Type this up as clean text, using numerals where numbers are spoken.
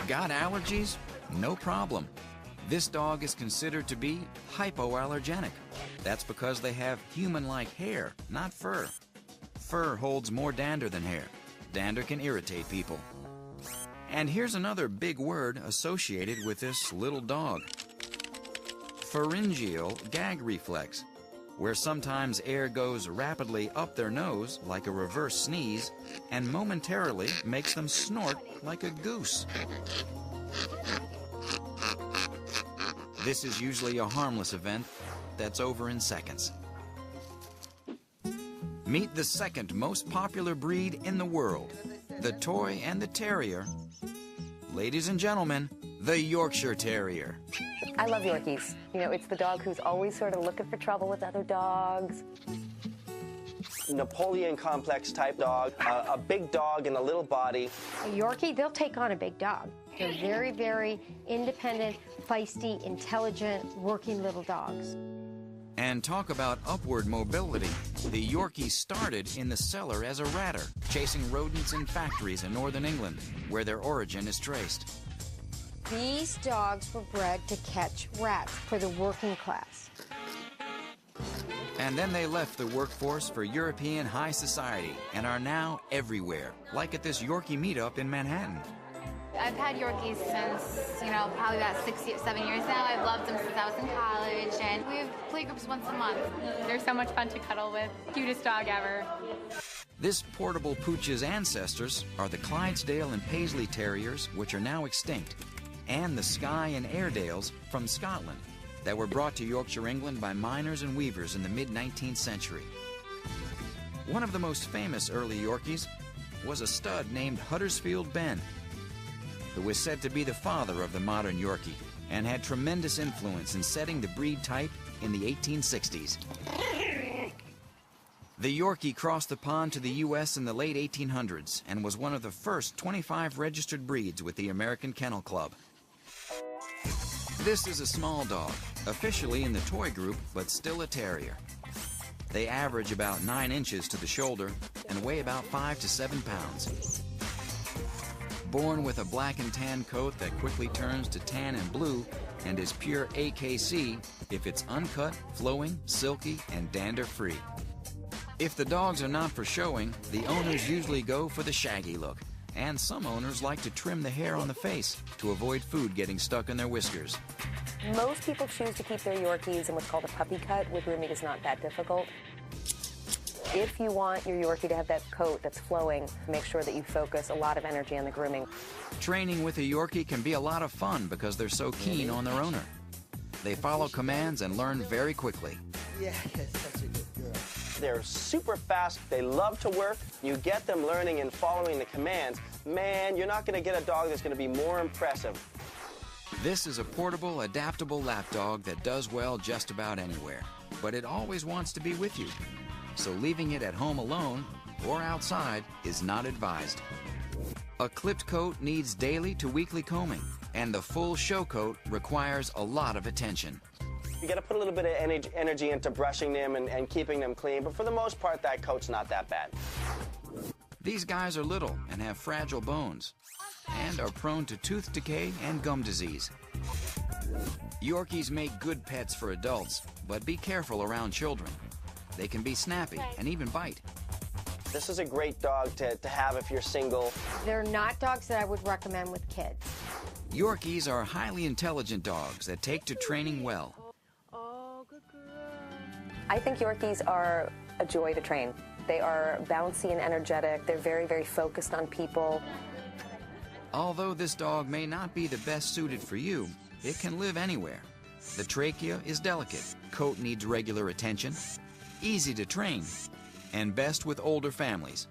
Got allergies? No problem. This dog is considered to be hypoallergenic. That's because they have human-like hair, not fur. Fur holds more dander than hair. Dander can irritate people. And here's another big word associated with this little dog. Pharyngeal gag reflex, where sometimes air goes rapidly up their nose like a reverse sneeze and momentarily makes them snort like a goose. This is usually a harmless event that's over in seconds. Meet the second most popular breed in the world, the toy and the terrier. Ladies and gentlemen, the Yorkshire Terrier. I love Yorkies. You know, it's the dog who's always sort of looking for trouble with other dogs. Napoleon complex type dog, a big dog in a little body. A Yorkie, they'll take on a big dog. They're very, very independent, feisty, intelligent, working little dogs. And talk about upward mobility. The Yorkie started in the cellar as a ratter, chasing rodents in factories in northern England, where their origin is traced. These dogs were bred to catch rats for the working class. And then they left the workforce for European high society and are now everywhere, like at this Yorkie meetup in Manhattan. I've had Yorkies since, probably about 7 years now. I've loved them since I was in college, and we have play groups once a month. They're so much fun to cuddle with. Cutest dog ever. This portable pooch's ancestors are the Clydesdale and Paisley Terriers, which are now extinct, and the Skye and Airedales from Scotland that were brought to Yorkshire, England by miners and weavers in the mid-19th century. One of the most famous early Yorkies was a stud named Huddersfield Ben, who was said to be the father of the modern Yorkie and had tremendous influence in setting the breed type in the 1860s. The Yorkie crossed the pond to the U.S. in the late 1800s and was one of the first 25 registered breeds with the American Kennel Club. This is a small dog, officially in the toy group, but still a terrier. They average about 9 inches to the shoulder and weigh about 5 to 7 pounds. Born with a black and tan coat that quickly turns to tan and blue and is pure AKC if it's uncut, flowing, silky, and dander-free. If the dogs are not for showing, the owners usually go for the shaggy look, and some owners like to trim the hair on the face to avoid food getting stuck in their whiskers. Most people choose to keep their Yorkies in what's called a puppy cut, where grooming is not that difficult. If you want your Yorkie to have that coat that's flowing, make sure that you focus a lot of energy on the grooming. Training with a Yorkie can be a lot of fun because they're so keen on their owner. They follow commands and learn very quickly. Yeah, such a good girl. They're super fast. They love to work. You get them learning and following the commands. Man, you're not going to get a dog that's going to be more impressive. This is a portable, adaptable lapdog that does well just about anywhere, but it always wants to be with you. So leaving it at home alone or outside is not advised. A clipped coat needs daily to weekly combing, and the full show coat requires a lot of attention. You got to put a little bit of energy into brushing them and keeping them clean, but for the most part, that coat's not that bad. These guys are little and have fragile bones and are prone to tooth decay and gum disease. Yorkies make good pets for adults, but be careful around children. They can be snappy and even bite. This is a great dog to have if you're single. They're not dogs that I would recommend with kids. Yorkies are highly intelligent dogs that take to training well. I think Yorkies are a joy to train. They are bouncy and energetic. They're very, very focused on people. Although this dog may not be the best suited for you, it can live anywhere. The trachea is delicate, coat needs regular attention, easy to train, and best with older families.